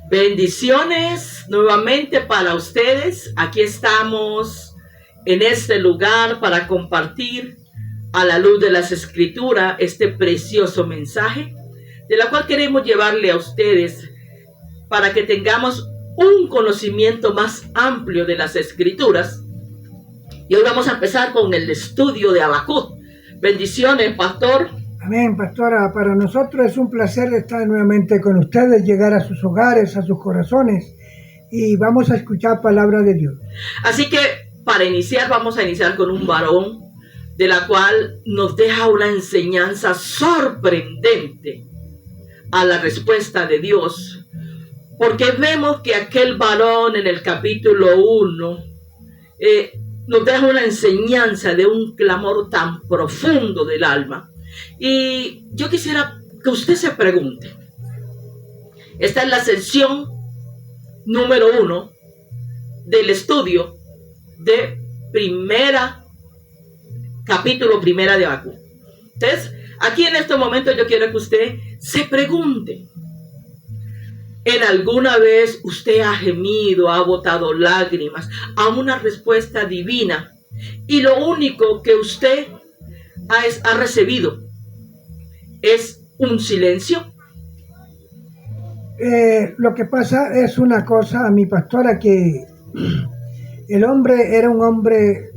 Bendiciones nuevamente para ustedes. Aquí estamos en este lugar para compartir a la luz de las Escrituras este precioso mensaje, de la cual queremos llevarle a ustedes para que tengamos un conocimiento más amplio de las Escrituras. Y hoy vamos a empezar con el estudio de Habacuc. Bendiciones, pastor. Amén, pastora. Para nosotros es un placer estar nuevamente con ustedes, llegar a sus hogares, a sus corazones, y vamos a escuchar palabra de Dios. Así que para iniciar, vamos a iniciar con un varón, de la cual nos deja una enseñanza sorprendente a la respuesta de Dios. Porque vemos que aquel varón en el capítulo 1 nos deja una enseñanza de un clamor tan profundo del alma. Y yo quisiera que usted se pregunte. Esta es la sección número 1 del estudio de capítulo primera de Habacuc. Entonces, aquí en este momento yo quiero que usted se pregunte. ¿En alguna vez usted ha gemido, ha botado lágrimas a una respuesta divina y lo único que usted ha recibido es un silencio? Lo que pasa es una cosa, mi pastora, que el hombre era un hombre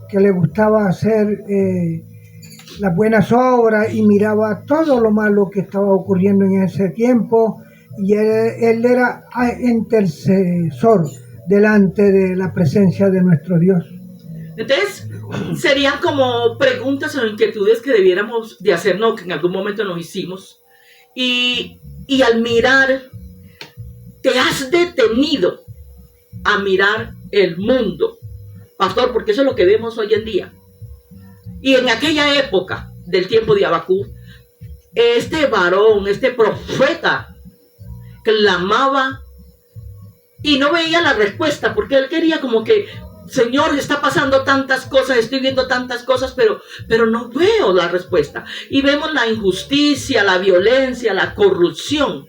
que le gustaba hacer las buenas obras y miraba todo lo malo que estaba ocurriendo en ese tiempo, y él era intercesor delante de la presencia de nuestro Dios. Entonces, serían como preguntas o inquietudes que debiéramos de hacernos, que en algún momento nos hicimos. Y al mirar, te has detenido a mirar el mundo, pastor, porque eso es lo que vemos hoy en día. Y en aquella época del tiempo de Habacuc, este varón, este profeta, clamaba y no veía la respuesta, porque él quería como que, Señor, está pasando tantas cosas, estoy viendo tantas cosas, pero no veo la respuesta. Y vemos la injusticia, la violencia, la corrupción.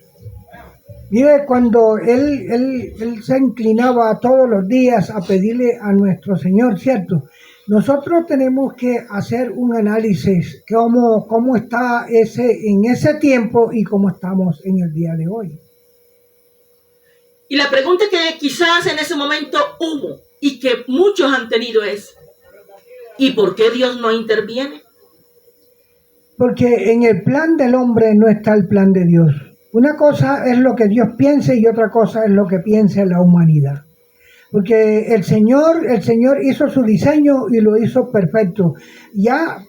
Mire, cuando él se inclinaba todos los días a pedirle a nuestro Señor, ¿cierto? Nosotros tenemos que hacer un análisis, cómo está en ese tiempo y cómo estamos en el día de hoy. Y la pregunta que quizás en ese momento hubo y que muchos han tenido es, ¿y por qué Dios no interviene? Porque en el plan del hombre no está el plan de Dios. Una cosa es lo que Dios piense y otra cosa es lo que piensa la humanidad. Porque el Señor hizo su diseño y lo hizo perfecto. Ya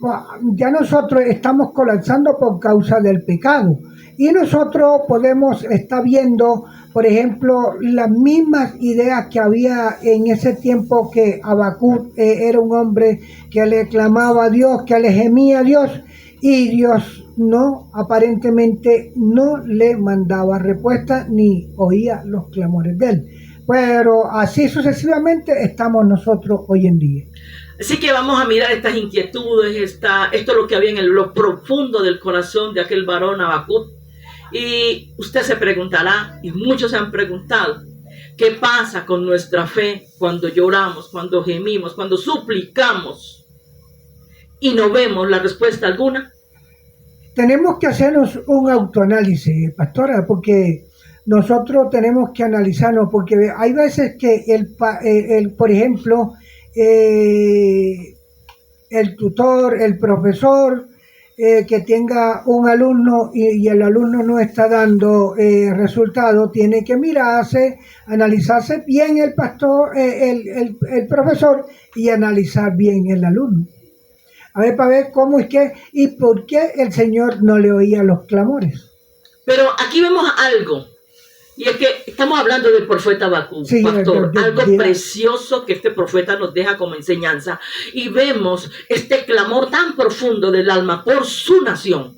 nosotros estamos colapsando por causa del pecado. Y nosotros podemos estar viendo, por ejemplo, las mismas ideas que había en ese tiempo, que Habacuc era un hombre que le clamaba a Dios, que le gemía a Dios, y Dios aparentemente no le mandaba respuesta ni oía los clamores de él. Pero así sucesivamente estamos nosotros hoy en día. Así que vamos a mirar estas inquietudes, esto es lo que había en lo profundo del corazón de aquel varón Habacuc. Y usted se preguntará, y muchos se han preguntado, ¿qué pasa con nuestra fe cuando lloramos, cuando gemimos, cuando suplicamos y no vemos la respuesta alguna? Tenemos que hacernos un autoanálisis, pastora, porque nosotros tenemos que analizarnos, porque hay veces que por ejemplo, el tutor, el profesor, que tenga un alumno y el alumno no está dando resultado, tiene que analizarse bien el pastor, el profesor, y analizar bien el alumno. A ver, para ver cómo es que y por qué el Señor no le oía los clamores. Pero aquí vemos algo. Y es que estamos hablando del profeta Habacuc, sí, pastor, algo precioso que este profeta nos deja como enseñanza. Y vemos este clamor tan profundo del alma por su nación.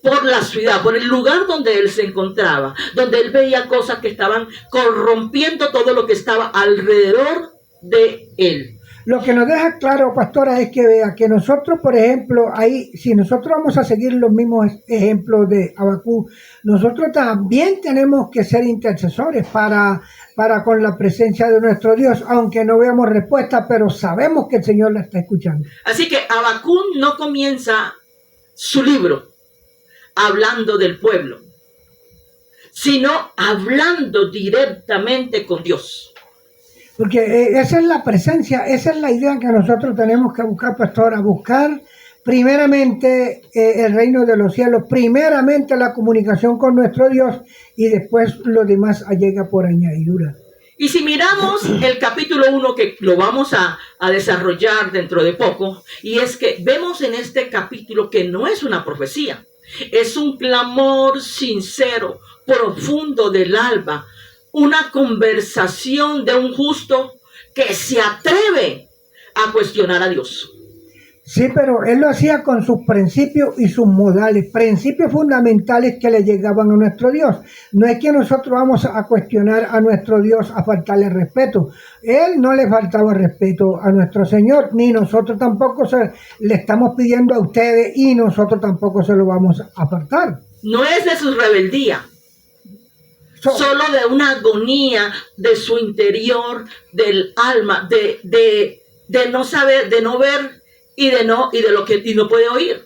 por la ciudad, por el lugar donde él se encontraba, donde él veía cosas que estaban corrompiendo todo lo que estaba alrededor de él. Lo que nos deja claro, pastora, es que vea que nosotros, por ejemplo, ahí, si nosotros vamos a seguir los mismos ejemplos de Habacuc, nosotros también tenemos que ser intercesores para con la presencia de nuestro Dios, aunque no veamos respuesta, pero sabemos que el Señor la está escuchando. Así que Habacuc no comienza su libro hablando del pueblo, sino hablando directamente con Dios. Porque esa es la presencia, esa es la idea que nosotros tenemos que buscar, pastora, buscar primeramente el reino de los cielos, primeramente la comunicación con nuestro Dios y después lo demás llega por añadidura. Y si miramos el capítulo 1, que lo vamos a desarrollar dentro de poco, y es que vemos en este capítulo que no es una profecía, es un clamor sincero, profundo del alma, una conversación de un justo que se atreve a cuestionar a Dios. Sí, pero él lo hacía con sus principios y sus modales, principios fundamentales que le llegaban a nuestro Dios. No es que nosotros vamos a cuestionar a nuestro Dios, a faltarle respeto. Él no le faltaba respeto a nuestro Señor, ni nosotros tampoco le estamos pidiendo a ustedes y nosotros tampoco se lo vamos a faltar. No es de su rebeldía. Solo de una agonía de su interior, del alma, de no saber, de no ver y de no puede oír.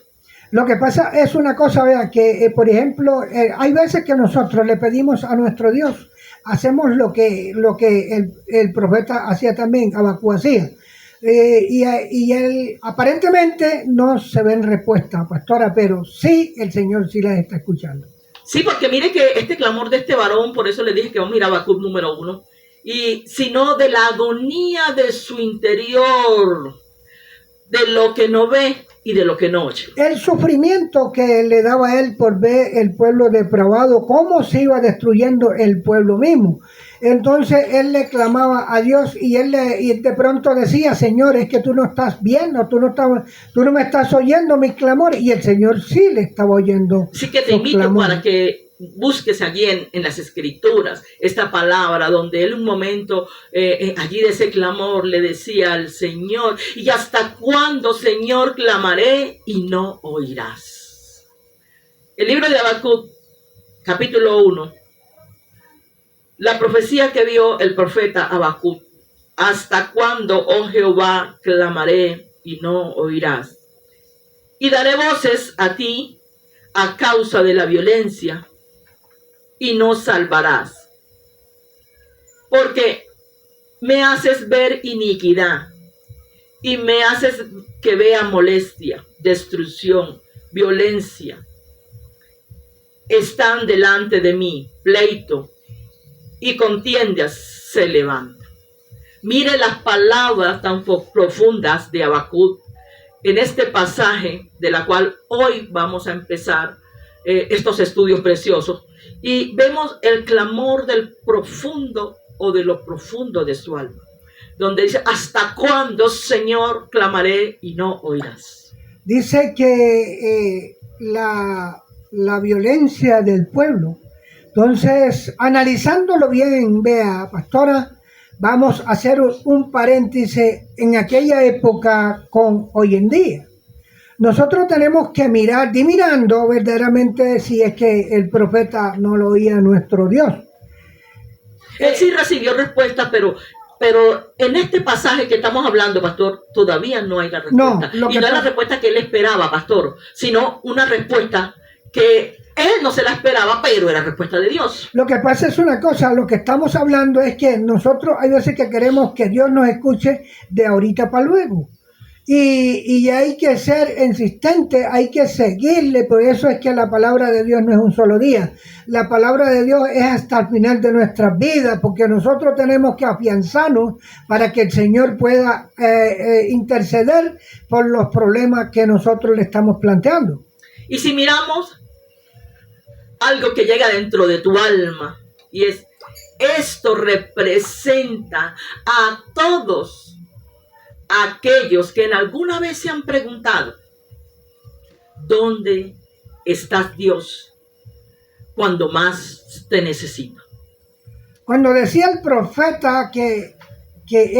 Lo que pasa es una cosa, vea, que por ejemplo, hay veces que nosotros le pedimos a nuestro Dios, hacemos lo que el profeta hacía también, Habacuc hacía. Y él aparentemente no se ven respuesta, pastora, pero sí, el Señor sí las está escuchando. Sí, porque mire que este clamor de este varón, por eso le dije que vamos a ir a Habacuc número 1, y sino de la agonía de su interior, de lo que no ve y de lo que no oye. El sufrimiento que le daba a él por ver el pueblo depravado, cómo se iba destruyendo el pueblo mismo. Entonces él le clamaba a Dios y de pronto decía, Señor, es que tú no estás viendo, tú no me estás oyendo mis clamores. Y el Señor sí le estaba oyendo. Sí, que te invito para que busques allí en las escrituras esta palabra donde él un momento allí de ese clamor le decía al Señor, ¿y hasta cuándo, Señor, clamaré y no oirás? El libro de Habacuc, capítulo 1, la profecía que vio el profeta Habacuc: ¿hasta cuándo, oh Jehová, clamaré y no oirás? Y daré voces a ti a causa de la violencia y no salvarás. Porque me haces ver iniquidad y me haces que vea molestia, destrucción, violencia. Están delante de mí, pleito y contiendas se levanta. Mire las palabras tan profundas de Habacuc en este pasaje de la cual hoy vamos a empezar estos estudios preciosos, y vemos el clamor del profundo o de lo profundo de su alma, donde dice: ¿hasta cuándo, Señor, clamaré y no oirás? Dice que la violencia del pueblo. Entonces, analizándolo bien, vea, pastora, vamos a hacer un paréntesis en aquella época con hoy en día. Nosotros tenemos que mirando verdaderamente si es que el profeta no lo oía nuestro Dios. Él sí recibió respuesta, pero en este pasaje que estamos hablando, pastor, todavía no hay la respuesta. Y no es la respuesta que él esperaba, pastor, sino una respuesta que él no se la esperaba, pero era respuesta de Dios. Lo que pasa es una cosa, lo que estamos hablando es que nosotros hay veces que queremos que Dios nos escuche de ahorita para luego. Y hay que ser insistente, hay que seguirle, por eso es que la palabra de Dios no es un solo día. La palabra de Dios es hasta el final de nuestras vidas, porque nosotros tenemos que afianzarnos para que el Señor pueda interceder por los problemas que nosotros le estamos planteando. Y si miramos algo que llega dentro de tu alma, y es: esto representa a todos aquellos que en alguna vez se han preguntado: ¿dónde estás, Dios, cuando más te necesito? Cuando decía el profeta que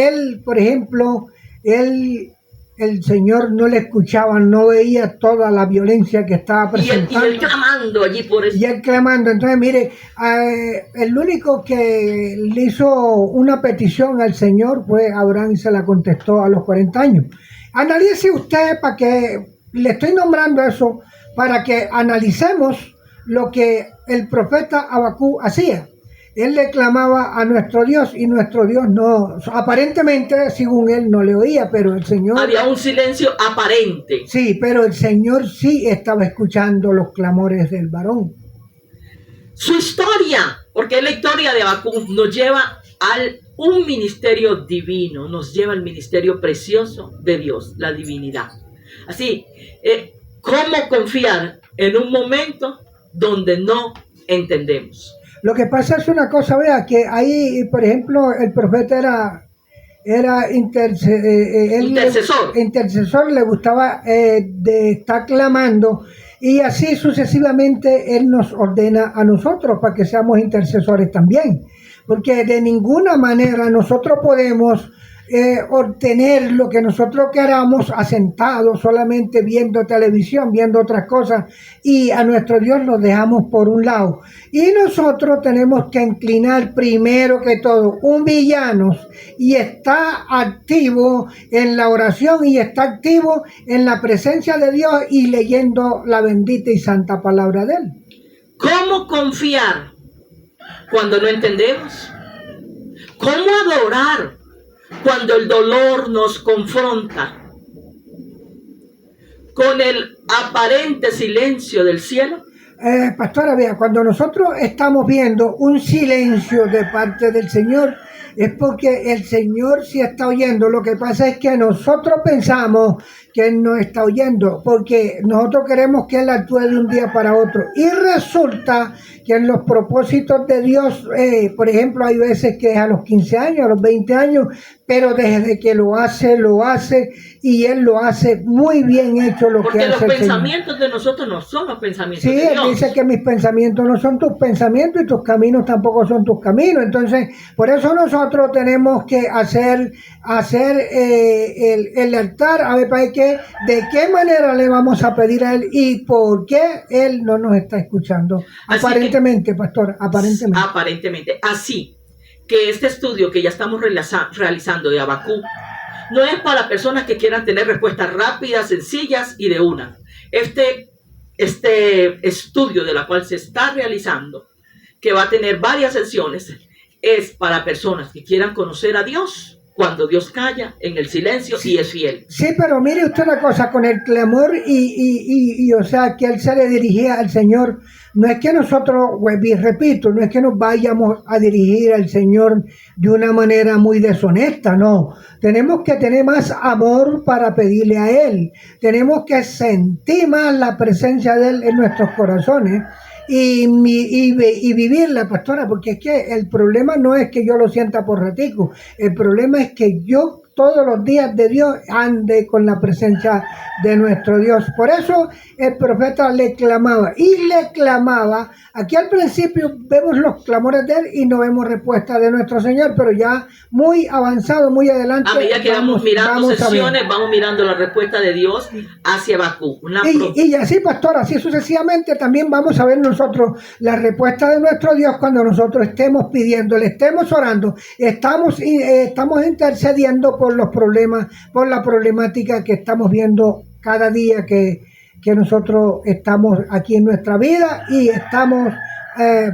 él, por ejemplo, el Señor no le escuchaba, no veía toda la violencia que estaba presentando. Y él clamando allí por eso. Y él clamando. Entonces, mire, el único que le hizo una petición al Señor fue Abraham y se la contestó a los 40 años. Analice usted, para que le estoy nombrando eso, para que analicemos lo que el profeta Habacuc hacía. Él le clamaba a nuestro Dios y nuestro Dios no, aparentemente, según él, no le oía, pero el Señor... Había un silencio aparente. Sí, pero el Señor sí estaba escuchando los clamores del varón. Su historia, porque es la historia de Habacuc, nos lleva a un ministerio divino, nos lleva al ministerio precioso de Dios, la divinidad. Así, ¿cómo confiar en un momento donde no entendemos? Lo que pasa es una cosa, vea, que ahí, por ejemplo, el profeta era intercesor, le gustaba de estar clamando, y así sucesivamente él nos ordena a nosotros para que seamos intercesores también, porque de ninguna manera nosotros podemos obtener lo que nosotros queramos asentados solamente viendo televisión, viendo otras cosas, y a nuestro Dios lo dejamos por un lado. Y nosotros tenemos que inclinar primero que todo, un villano, y está activo en la oración y está activo en la presencia de Dios y leyendo la bendita y santa palabra de Él. ¿Cómo confiar cuando no entendemos? ¿Cómo adorar cuando el dolor nos confronta con el aparente silencio del cielo? Pastora, vea, cuando nosotros estamos viendo un silencio de parte del Señor, es porque el Señor sí está oyendo. Lo que pasa es que nosotros pensamos que Él no está oyendo, porque nosotros queremos que Él actúe de un día para otro. Y resulta que en los propósitos de Dios, por ejemplo, hay veces que es a los 15 años, a los 20 años, pero desde que lo hace, y Él lo hace muy bien hecho lo porque que hace el Señor. Porque los pensamientos de nosotros no son los pensamientos de Dios. Sí, Él dice que mis pensamientos no son tus pensamientos y tus caminos tampoco son tus caminos. Entonces, por eso nosotros tenemos que hacer el altar, a ver, para que de qué manera le vamos a pedir a Él y por qué Él no nos está escuchando. Aparentemente, pastor, aparentemente. Aparentemente. Así que este estudio que ya estamos realizando de Habacuc no es para personas que quieran tener respuestas rápidas, sencillas y de una. Este estudio de la cual se está realizando, que va a tener varias sesiones, es para personas que quieran conocer a Dios cuando Dios calla en el silencio, sí, y es fiel. Sí, pero mire usted una cosa, con el clamor y o sea, que Él se le dirigía al Señor, no es que nosotros, repito, no es que nos vayamos a dirigir al Señor de una manera muy deshonesta, no. Tenemos que tener más amor para pedirle a Él. Tenemos que sentir más la presencia de Él en nuestros corazones. Y vivirla, pastora, porque es que el problema no es que yo lo sienta por ratico, el problema es que yo todos los días de Dios ande con la presencia de nuestro Dios. Por eso el profeta le clamaba. Aquí al principio vemos los clamores de él y no vemos respuesta de nuestro Señor, pero ya muy avanzado, muy adelante. A medida que vamos mirando sesiones, vamos mirando la respuesta de Dios hacia Habacuc. Y así, pastor, así sucesivamente también vamos a ver nosotros la respuesta de nuestro Dios cuando nosotros estemos pidiéndole, estemos orando, estamos intercediendo por los problemas, por la problemática que estamos viendo cada día que nosotros estamos aquí en nuestra vida y estamos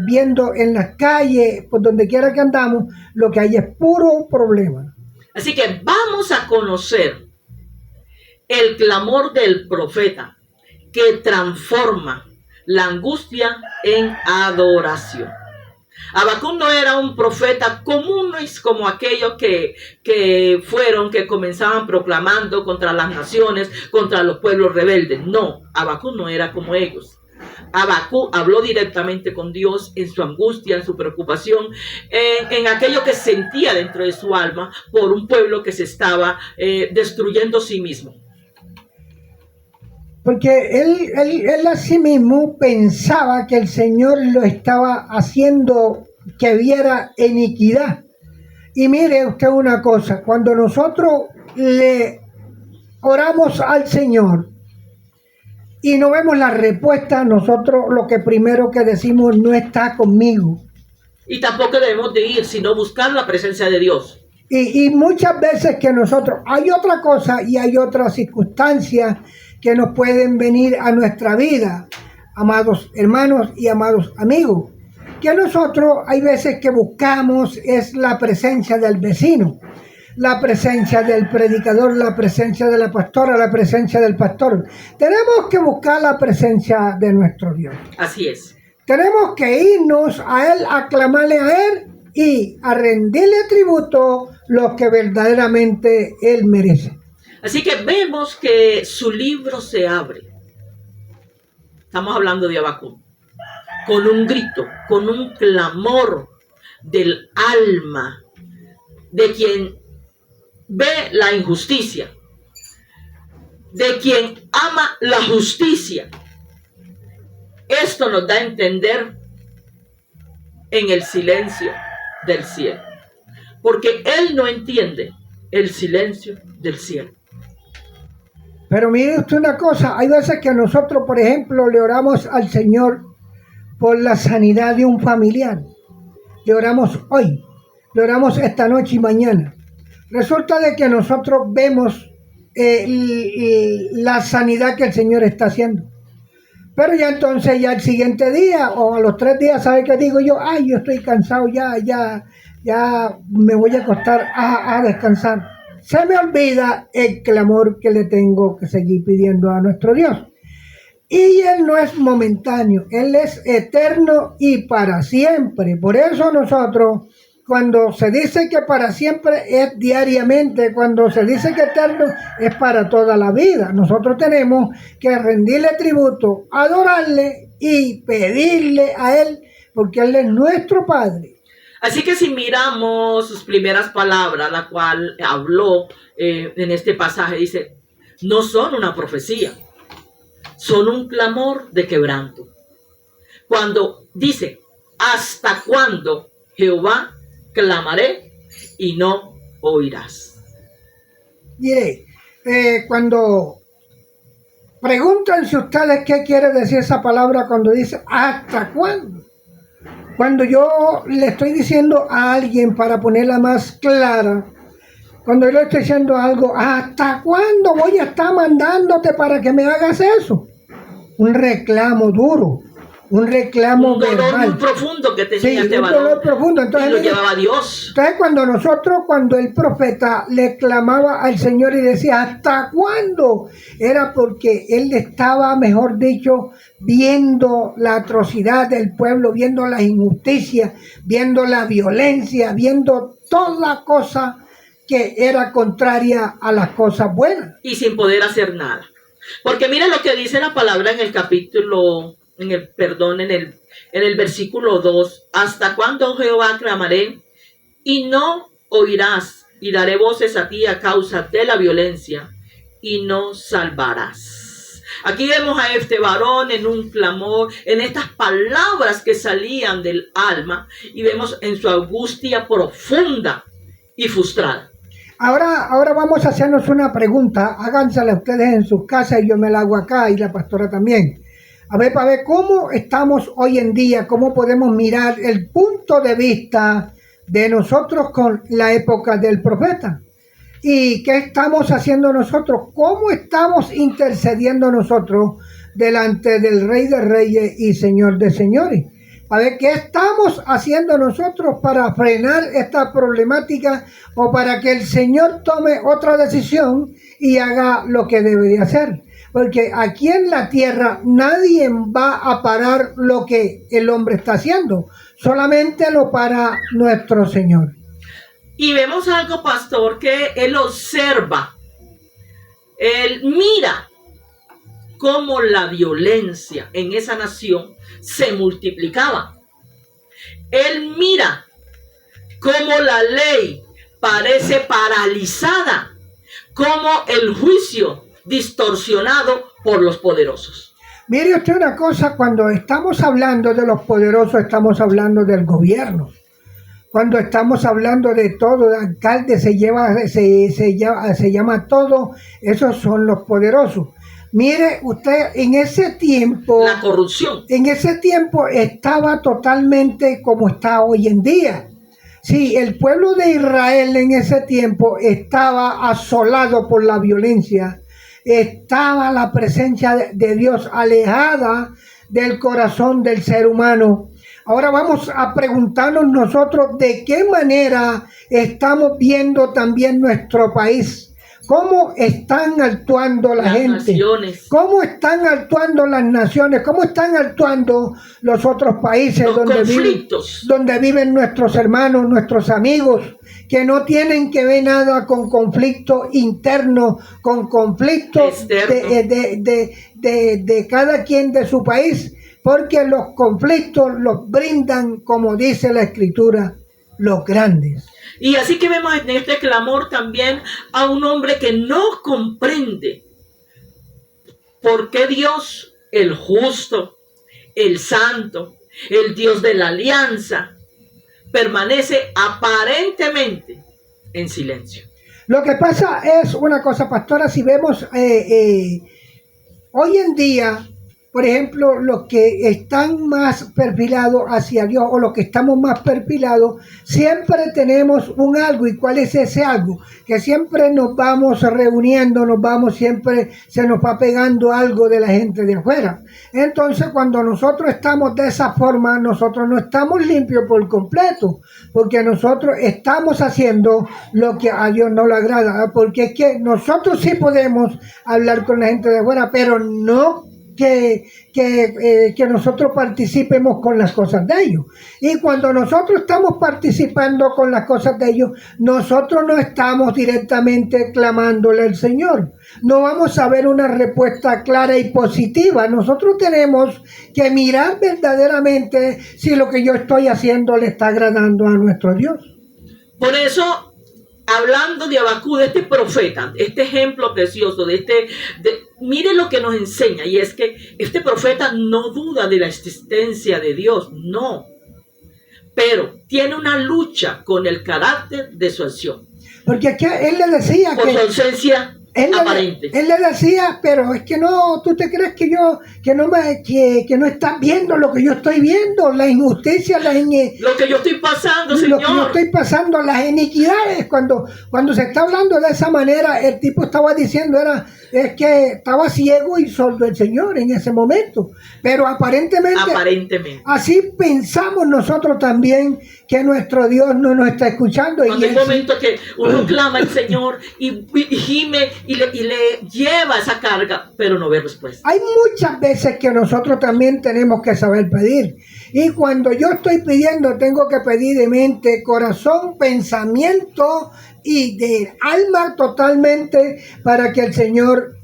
viendo en las calles, por donde quiera que andamos, lo que hay es puro problema. Así que vamos a conocer el clamor del profeta que transforma la angustia en adoración. Habacuc no era un profeta común como aquellos que comenzaban proclamando contra las naciones, contra los pueblos rebeldes. No, Habacuc no era como ellos. Habacuc habló directamente con Dios en su angustia, en su preocupación, en aquello que sentía dentro de su alma por un pueblo que se estaba destruyendo a sí mismo. Porque él a sí mismo pensaba que el Señor lo estaba haciendo que viera iniquidad. Y mire usted una cosa, cuando nosotros le oramos al Señor y no vemos la respuesta, nosotros lo que primero que decimos no está conmigo. Y tampoco debemos de ir, sino buscar la presencia de Dios. Y muchas veces que nosotros, hay otra cosa y hay otras circunstancias que nos pueden venir a nuestra vida, amados hermanos y amados amigos, que nosotros hay veces que buscamos es la presencia del vecino, la presencia del predicador, la presencia de la pastora, la presencia del pastor. Tenemos que buscar la presencia de nuestro Dios. Así es. Tenemos que irnos a Él, a clamarle a Él y a rendirle tributo lo que verdaderamente Él merece. Así que vemos que su libro se abre. Estamos hablando de Habacuc. Con un grito, con un clamor del alma de quien ve la injusticia, de quien ama la justicia. Esto nos da a entender en el silencio del cielo, porque él no entiende el silencio del cielo. Pero mire usted una cosa, hay veces que nosotros, por ejemplo, le oramos al Señor por la sanidad de un familiar. Le oramos hoy, le oramos esta noche y mañana. Resulta de que nosotros vemos la sanidad que el Señor está haciendo. Pero ya entonces, ya el siguiente día o a los 3 días, ¿sabe qué digo yo? Ay, yo estoy cansado, ya me voy a acostar a descansar. Se me olvida el clamor que le tengo que seguir pidiendo a nuestro Dios. Y Él no es momentáneo, Él es eterno y para siempre. Por eso nosotros, cuando se dice que para siempre es diariamente, cuando se dice que eterno es para toda la vida. Nosotros tenemos que rendirle tributo, adorarle y pedirle a Él, porque Él es nuestro Padre. Así que si miramos sus primeras palabras, la cual habló en este pasaje, dice, no son una profecía, son un clamor de quebranto. Cuando dice, ¿hasta cuándo, Jehová, clamaré y no oirás? Mire, cuando pregúntense ustedes qué quiere decir esa palabra cuando dice ¿hasta cuándo? Cuando yo le estoy diciendo a alguien, para ponerla más clara, cuando yo le estoy diciendo algo, ¿hasta cuándo voy a estar mandándote para que me hagas eso? Un reclamo duro, un reclamo verbal. Un dolor muy profundo que tenía este varón. Un dolor profundo. Entonces, y lo llevaba a Dios. Entonces cuando el profeta le clamaba al Señor y decía, ¿hasta cuándo? Era porque él estaba, mejor dicho, viendo la atrocidad del pueblo, viendo la injusticia, viendo la violencia, viendo toda cosa que era contraria a las cosas buenas. Y sin poder hacer nada. Porque mira lo que dice la palabra en el capítulo, en el versículo 2. ¿Hasta cuándo, Jehová, clamaré y no oirás? Y daré voces a ti a causa de la violencia y no salvarás. Aquí vemos a este varón en un clamor, en estas palabras que salían del alma, y vemos en su angustia profunda y frustrada. Ahora vamos a hacernos una pregunta. Hágansela ustedes en sus casas y yo me la hago acá y la pastora también. A ver, para ver cómo estamos hoy en día, cómo podemos mirar el punto de vista de nosotros con la época del profeta. ¿Y qué estamos haciendo nosotros? ¿Cómo estamos intercediendo nosotros delante del Rey de Reyes y Señor de Señores? A ver, ¿qué estamos haciendo nosotros para frenar esta problemática o para que el Señor tome otra decisión y haga lo que debe de hacer? Porque aquí en la tierra nadie va a parar lo que el hombre está haciendo. Solamente lo para nuestro Señor. Y vemos algo, pastor, que él observa. Él mira cómo la violencia en esa nación se multiplicaba. Él mira cómo la ley parece paralizada, cómo el juicio distorsionado por los poderosos. Mire usted una cosa, cuando estamos hablando de los poderosos, estamos hablando del gobierno. Cuando estamos hablando de todo, el alcalde se llama todo, esos son los poderosos. Mire usted, en ese tiempo, la corrupción. En ese tiempo estaba totalmente como está hoy en día. Sí, el pueblo de Israel en ese tiempo estaba asolado por la violencia. Estaba la presencia de Dios alejada del corazón del ser humano. Ahora vamos a preguntarnos nosotros de qué manera estamos viendo también nuestro país. ¿Cómo están actuando la gente? Naciones. ¿Cómo están actuando las naciones? ¿Cómo están actuando los otros países donde viven nuestros hermanos, nuestros amigos, que no tienen que ver nada con conflictos internos, con conflictos de cada quien de su país? Porque los conflictos los brindan, como dice la Escritura, los grandes. Y así que vemos en este clamor también a un hombre que no comprende por qué Dios, el justo, el santo, el Dios de la alianza, permanece aparentemente en silencio. Lo que pasa es una cosa, pastora, si vemos hoy en día, por ejemplo, los que están más perfilados hacia Dios o los que estamos más perfilados, siempre tenemos un algo. ¿Y cuál es ese algo? Que siempre nos vamos reuniendo, siempre se nos va pegando algo de la gente de afuera. Entonces, cuando nosotros estamos de esa forma, nosotros no estamos limpios por completo, porque nosotros estamos haciendo lo que a Dios no le agrada, porque es que nosotros sí podemos hablar con la gente de afuera, pero no que nosotros participemos con las cosas de ellos. Y cuando nosotros estamos participando con las cosas de ellos, nosotros no estamos directamente clamándole al Señor. No vamos a ver una respuesta clara y positiva. Nosotros tenemos que mirar verdaderamente si lo que yo estoy haciendo le está agradando a nuestro Dios. Por eso, hablando de Habacuc, de este profeta, este ejemplo precioso, mire lo que nos enseña, y es que este profeta no duda de la existencia de Dios, no, pero tiene una lucha con el carácter de su acción. Porque es que él le decía por su ausencia aparente. Él le decía, pero es que no, tú te crees que no estás viendo lo que yo estoy viendo, la injusticia, lo que yo estoy pasando, Señor. Lo que yo estoy pasando, las iniquidades. Cuando se está hablando de esa manera, el tipo estaba diciendo es que estaba ciego y sordo el Señor en ese momento. Pero aparentemente, así pensamos nosotros también que nuestro Dios no nos está escuchando. Cuando hay momentos que uno clama al Señor y gime y le lleva esa carga, pero no ve respuesta. Hay muchas veces que nosotros también tenemos que saber pedir. Y cuando yo estoy pidiendo, tengo que pedir de mente, corazón, pensamiento y de alma totalmente, para que el Señor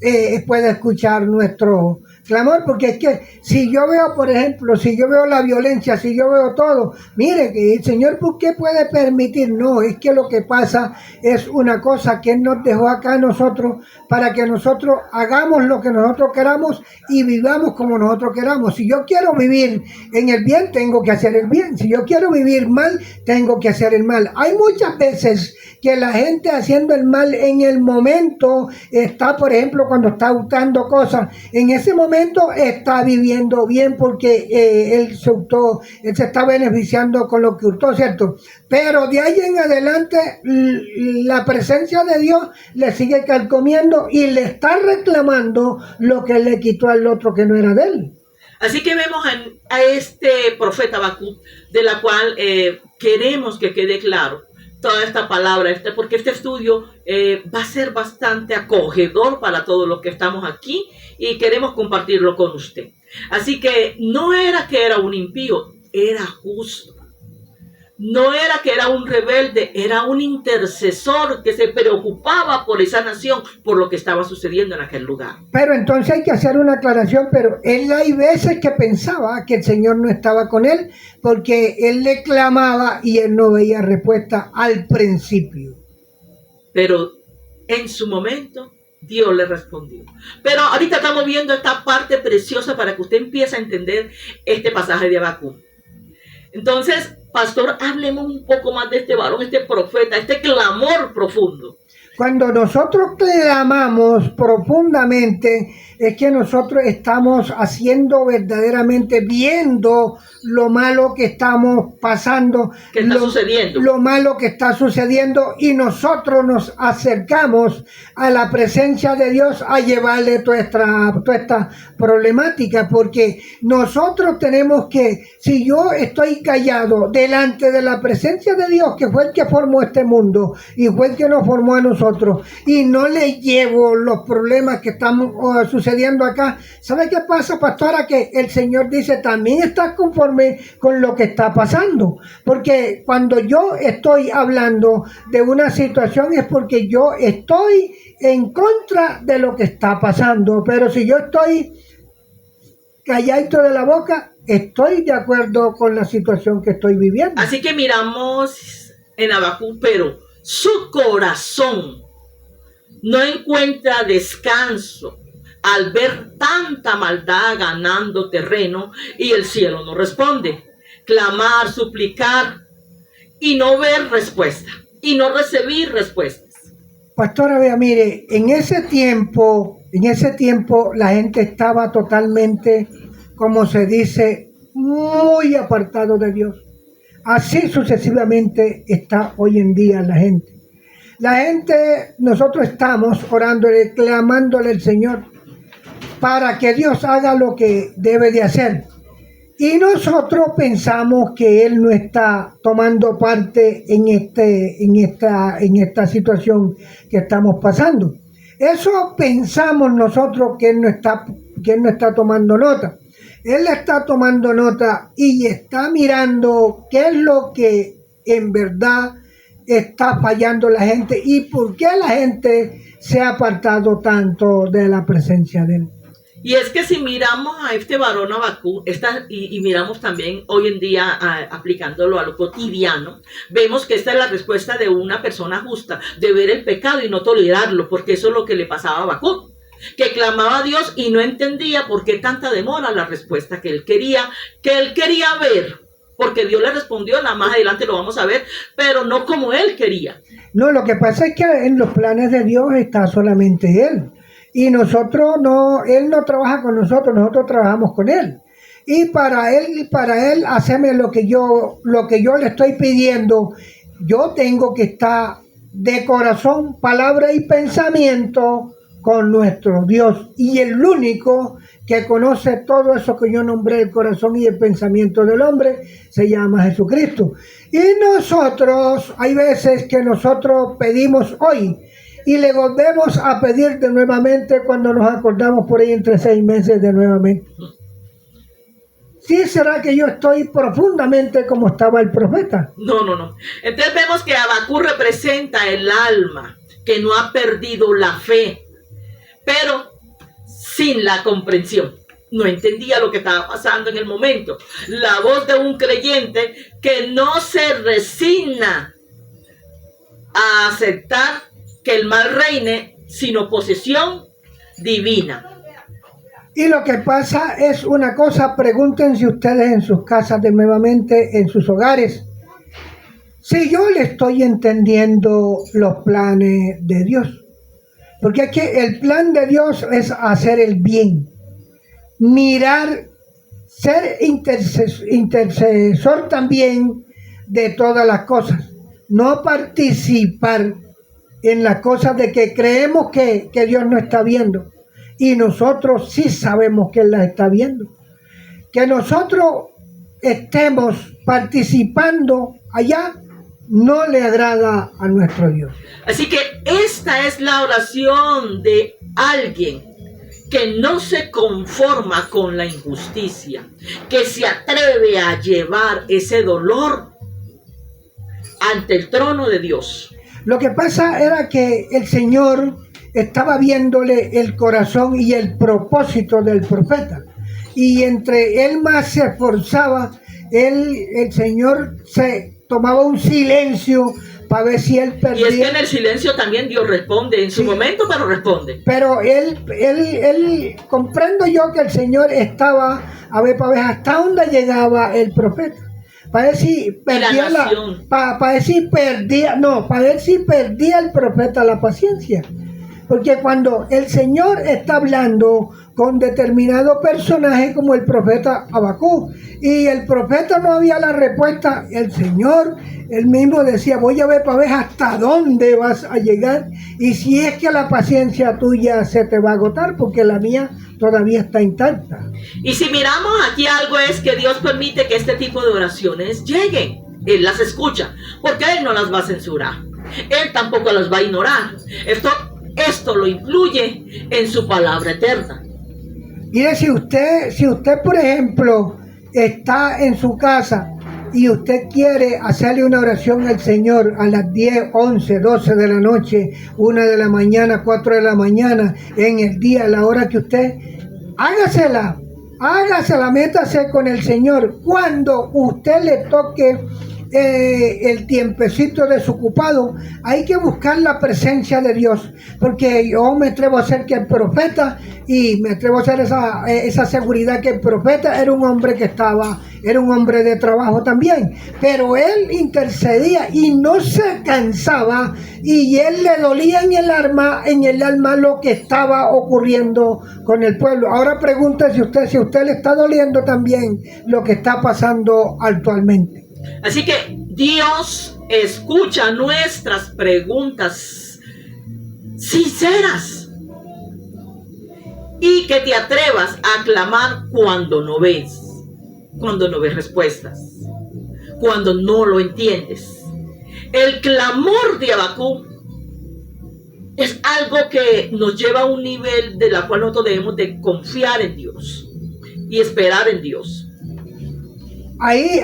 pueda escuchar nuestro clamor. Porque es que si yo veo, por ejemplo, si yo veo la violencia, si yo veo todo, mire que el Señor, ¿por qué puede permitir? No, es que lo que pasa es una cosa que Él nos dejó acá a nosotros, para que nosotros hagamos lo que nosotros queramos y vivamos como nosotros queramos. Si yo quiero vivir en el bien, tengo que hacer el bien. Si yo quiero vivir mal, tengo que hacer el mal. Hay muchas veces que la gente haciendo el mal en el momento está, por ejemplo, cuando está hurtando cosas, en ese momento está viviendo bien porque él se está beneficiando con lo que hurtó, ¿cierto? Pero de ahí en adelante la presencia de Dios le sigue carcomiendo y le está reclamando lo que le quitó al otro que no era de él. Así que vemos a este profeta Habacuc, de la cual queremos que quede claro toda esta palabra, porque este estudio va a ser bastante acogedor para todos los que estamos aquí y queremos compartirlo con usted. Así que no era que era un impío, era justo. No era que era un rebelde, era un intercesor que se preocupaba por esa nación, por lo que estaba sucediendo en aquel lugar. Pero entonces hay que hacer una aclaración, pero él hay veces que pensaba que el Señor no estaba con él, porque él le clamaba y él no veía respuesta al principio. Pero en su momento Dios le respondió. Pero ahorita estamos viendo esta parte preciosa para que usted empiece a entender este pasaje de Habacuc. Entonces, pastor, hablemos un poco más de este varón, este profeta, este clamor profundo. Cuando nosotros clamamos profundamente, es que nosotros estamos haciendo verdaderamente, viendo lo malo que estamos pasando, ¿Qué está sucediendo? Lo malo que está sucediendo, y nosotros nos acercamos a la presencia de Dios a llevarle toda esta problemática, porque nosotros tenemos que, si yo estoy callado delante de la presencia de Dios, que fue el que formó este mundo y fue el que nos formó a nosotros, y no le llevo los problemas que estamos sucediendo acá, ¿sabe qué pasa, pastora? Que el Señor dice, también estás conforme con lo que está pasando, porque cuando yo estoy hablando de una situación es porque yo estoy en contra de lo que está pasando, pero si yo estoy calladito de la boca, estoy de acuerdo con la situación que estoy viviendo. Así que miramos en Habacuc, pero su corazón no encuentra descanso al ver tanta maldad ganando terreno y el cielo no responde. Clamar, suplicar y no ver respuesta y no recibir respuestas. Pastora, vea, mire, en ese tiempo la gente estaba totalmente, como se dice, muy apartado de Dios. Así sucesivamente está hoy en día la gente. La gente, nosotros estamos orándole, clamándole al Señor para que Dios haga lo que debe de hacer. Y nosotros pensamos que Él no está tomando parte en esta situación que estamos pasando. Eso pensamos nosotros, que Él no está tomando nota. Él está tomando nota y está mirando qué es lo que en verdad está fallando la gente y por qué la gente se ha apartado tanto de la presencia de Él. Y es que si miramos a este varón Habacuc y miramos también hoy en día aplicándolo a lo cotidiano, vemos que esta es la respuesta de una persona justa, de ver el pecado y no tolerarlo, porque eso es lo que le pasaba a Habacuc, que clamaba a Dios y no entendía por qué tanta demora la respuesta que él quería ver, porque Dios le respondió, nada más adelante lo vamos a ver, pero no como él quería. No, lo que pasa es que en los planes de Dios está solamente Él. Y Él no trabaja con nosotros trabajamos con Él. Y para Él hacerme lo que yo le estoy pidiendo, yo tengo que estar de corazón, palabra y pensamiento con nuestro Dios. Y el único que conoce todo eso que yo nombré, el corazón y el pensamiento del hombre, se llama Jesucristo. Y nosotros, hay veces que nosotros pedimos hoy, y le volvemos a pedir de nuevamente cuando nos acordamos por ahí entre 6 meses de nuevamente. ¿Sí será que yo estoy profundamente como estaba el profeta? No. Entonces vemos que Habacuc representa el alma que no ha perdido la fe, pero sin la comprensión. No entendía lo que estaba pasando en el momento. La voz de un creyente que no se resigna a aceptar que el mal reine, sino posesión divina. Y lo que pasa es una cosa, pregúntense ustedes en sus casas de nuevamente, en sus hogares, si yo le estoy entendiendo los planes de Dios. Porque aquí el plan de Dios es hacer el bien, mirar, ser intercesor también de todas las cosas, no participar en las cosas de que creemos que Dios no está viendo y nosotros sí sabemos que Él las está viendo. Que nosotros estemos participando allá no le agrada a nuestro Dios. Así que esta es la oración de alguien que no se conforma con la injusticia, que se atreve a llevar ese dolor ante el trono de Dios. Lo que pasa era que el Señor estaba viéndole el corazón y el propósito del profeta. Y entre él más se esforzaba, el Señor se tomaba un silencio para ver si él perdía. Y es que en el silencio también Dios responde, en su momento, pero responde. Pero él, comprendo yo que el Señor estaba a ver para ver hasta dónde llegaba el profeta. Para ver si perdía para ver si perdía el profeta la paciencia. Porque cuando el Señor está hablando con determinado personaje como el profeta Habacuc, y el profeta no había la respuesta, el Señor, él mismo decía, voy a ver para ver hasta dónde vas a llegar, y si es que la paciencia tuya se te va a agotar, porque la mía todavía está intacta. Y si miramos aquí algo es que Dios permite que este tipo de oraciones lleguen. Él las escucha, porque Él no las va a censurar. Él tampoco las va a ignorar. Esto lo incluye en su palabra eterna. Mire, si usted, por ejemplo, está en su casa y usted quiere hacerle una oración al Señor a las 10, 11, 12 de la noche, 1 de la mañana, 4 de la mañana, en el día, a la hora que usted, hágasela, métase con el Señor. Cuando usted le toque el tiempecito desocupado, hay que buscar la presencia de Dios, porque yo me atrevo a ser que el profeta, y me atrevo a hacer esa seguridad que el profeta era un hombre era un hombre de trabajo también, pero él intercedía y no se cansaba, y él le dolía en el alma lo que estaba ocurriendo con el pueblo. Ahora pregúntese usted si a usted le está doliendo también lo que está pasando actualmente. Así que Dios escucha nuestras preguntas sinceras, y que te atrevas a clamar cuando no ves respuestas, cuando no lo entiendes. El clamor de Habacuc es algo que nos lleva a un nivel de la cual nosotros debemos de confiar en Dios y esperar en Dios. Ahí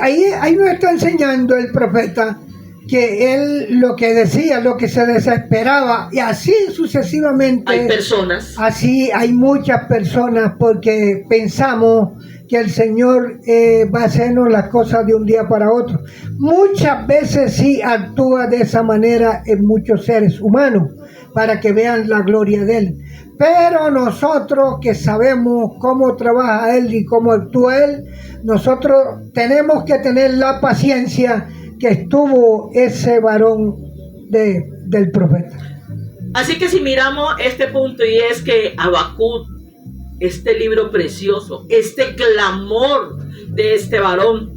nos está enseñando el profeta que él lo que decía, lo que se desesperaba, y así sucesivamente. Hay personas. Así hay muchas personas, porque pensamos que el Señor va a hacernos las cosas de un día para otro. Muchas veces sí actúa de esa manera en muchos seres humanos, para que vean la gloria de Él. Pero nosotros que sabemos cómo trabaja Él y cómo actúa Él, nosotros tenemos que tener la paciencia que estuvo ese varón del profeta. Así que si miramos este punto, y es que Habacuc, este libro precioso, este clamor de este varón,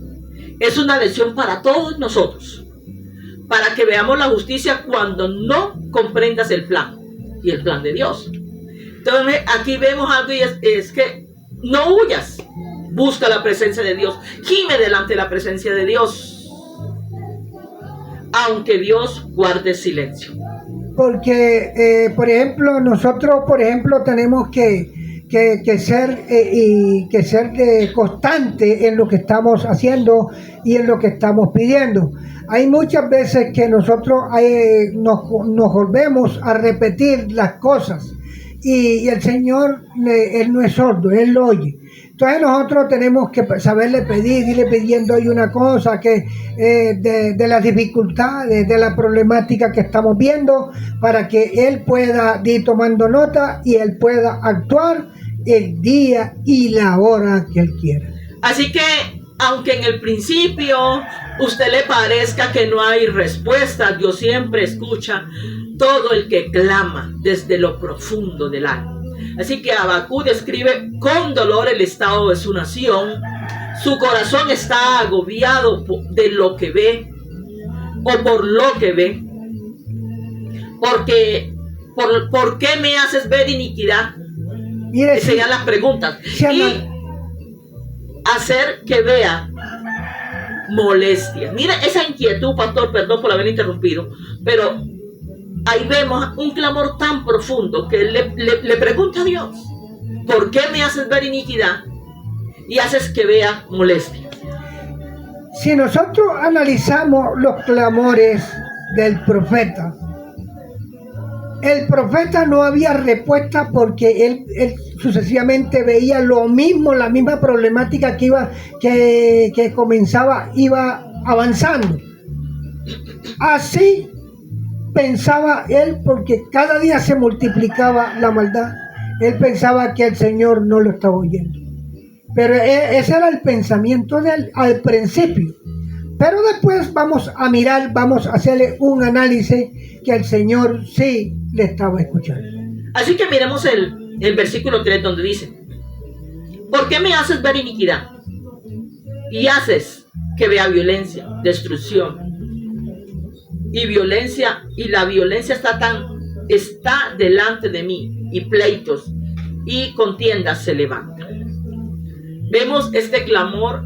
es una lección para todos nosotros, para que veamos la justicia cuando no comprendas el plan y el plan de Dios. Entonces aquí vemos algo, y es que no huyas, busca la presencia de Dios, gime delante de la presencia de Dios, aunque Dios guarde silencio. Porque, por ejemplo, nosotros, tenemos que ser constante en lo que estamos haciendo y en lo que estamos pidiendo. Hay muchas veces que nosotros nos volvemos a repetir las cosas, y el Señor, Él no es sordo, Él lo oye. Entonces nosotros tenemos que saberle pedir, irle pidiendo hoy una cosa que de las dificultades, de la problemática que estamos viendo, para que Él pueda ir tomando nota y Él pueda actuar el día y la hora que Él quiera. Así que, aunque en el principio usted le parezca que no hay respuesta, Dios siempre escucha todo el que clama desde lo profundo del alma. Así que Habacuc describe con dolor el estado de su nación. Su corazón está agobiado de lo que ve, o por lo que ve. Porque, ¿por qué me haces ver iniquidad? Esas serían las preguntas. Y hacer que vea molestia. Mira esa inquietud, pastor, perdón por haber interrumpido, pero ahí vemos un clamor tan profundo que él le pregunta a Dios: ¿por qué me haces ver iniquidad y haces que vea molestia? Si nosotros analizamos los clamores del profeta, el profeta no había respuesta, porque él sucesivamente veía lo mismo, la misma problemática que comenzaba, iba avanzando. Así pensaba, porque cada día se multiplicaba la maldad, él pensaba que el Señor no lo estaba oyendo. Pero ese era el pensamiento de él al principio. Pero después vamos a mirar, vamos a hacerle un análisis que el Señor sí le estaba escuchando. Así que miremos el versículo 3 donde dice: ¿por qué me haces ver iniquidad? Y haces que vea violencia, destrucción y violencia, y la violencia está delante de mí, y pleitos y contiendas se levantan. Vemos este clamor,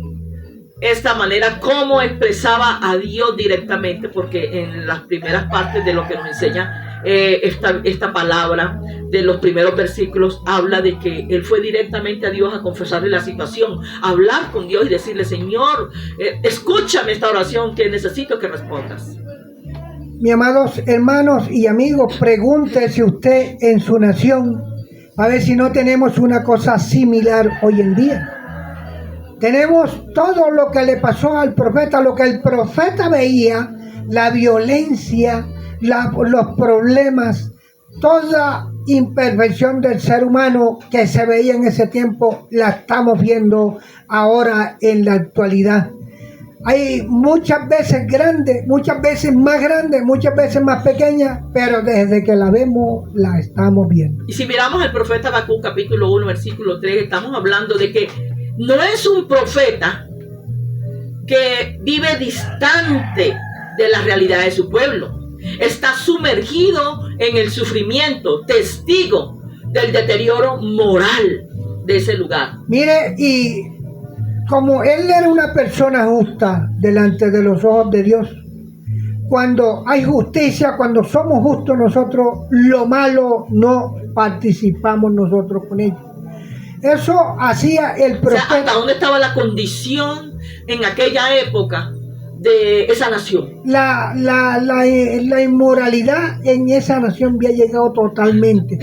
esta manera como expresaba a Dios directamente, porque en las primeras partes de lo que nos enseña esta palabra, de los primeros versículos, habla de que él fue directamente a Dios a confesarle la situación, a hablar con Dios y decirle: Señor, escúchame esta oración que necesito que respondas. Mi amados hermanos y amigos, pregúntese usted en su nación, a ver si no tenemos una cosa similar hoy en día. Tenemos todo lo que le pasó al profeta, lo que el profeta veía, la violencia, los problemas, toda imperfección del ser humano que se veía en ese tiempo, la estamos viendo ahora en la actualidad. Hay muchas veces grandes, muchas veces más grandes, muchas veces más pequeñas, pero desde que la vemos, la estamos viendo. Y si miramos el profeta Habacuc, capítulo 1, versículo 3, estamos hablando de que no es un profeta que vive distante de la realidad de su pueblo. Está sumergido en el sufrimiento, testigo del deterioro moral de ese lugar. Mire, y como él era una persona justa delante de los ojos de Dios, cuando hay justicia, cuando somos justos nosotros, lo malo no participamos nosotros con ello. Eso hacía el profeta. O sea, ¿hasta dónde estaba la condición en aquella época de esa nación? La inmoralidad en esa nación había llegado totalmente.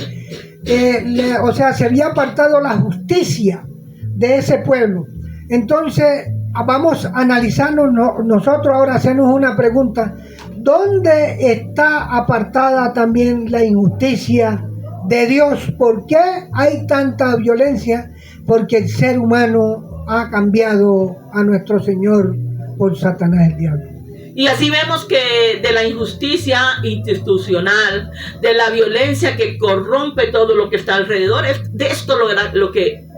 O sea, se había apartado la justicia de ese pueblo. Entonces, vamos a analizarnos nosotros ahora, hacernos una pregunta. ¿Dónde está apartada también la injusticia de Dios? ¿Por qué hay tanta violencia? Porque el ser humano ha cambiado a nuestro Señor por Satanás el diablo. Y así vemos que de la injusticia institucional, de la violencia que corrompe todo lo que está alrededor, de esto lo que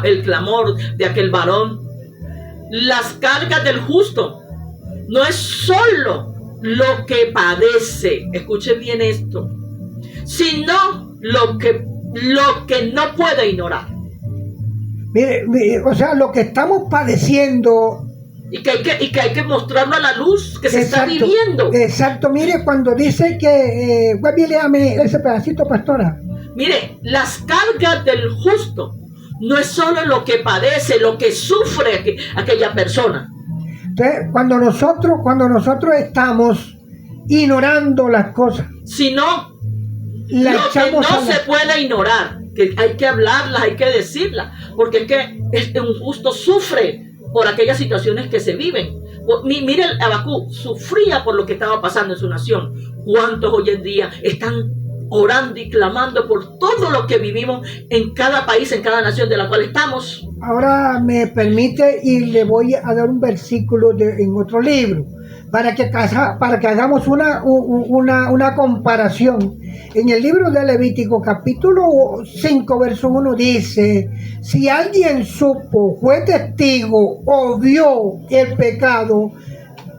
el clamor de aquel varón. Las cargas del justo no es solo lo que padece, escuchen bien esto, sino lo que no puede ignorar. Mire, o sea, lo que estamos padeciendo y que hay que mostrarlo a la luz que se está viviendo. Exacto, mire, cuando dice que léame ese pedacito, pastora. Mire, las cargas del justo no es solo lo que padece, lo que sufre aquella persona. Entonces, cuando nosotros estamos ignorando las cosas, sino lo que no se puede ignorar, que hay que hablarlas, hay que decirlas, porque es que un justo sufre por aquellas situaciones que se viven. Mire, Habacuc sufría por lo que estaba pasando en su nación. ¿Cuántos hoy en día están orando y clamando por todo lo que vivimos en cada país, en cada nación de la cual estamos? Ahora me permite y le voy a dar un versículo en otro libro para que hagamos una comparación. En el libro de Levítico, capítulo 5, verso 1 dice: si alguien supo, fue testigo o vio el pecado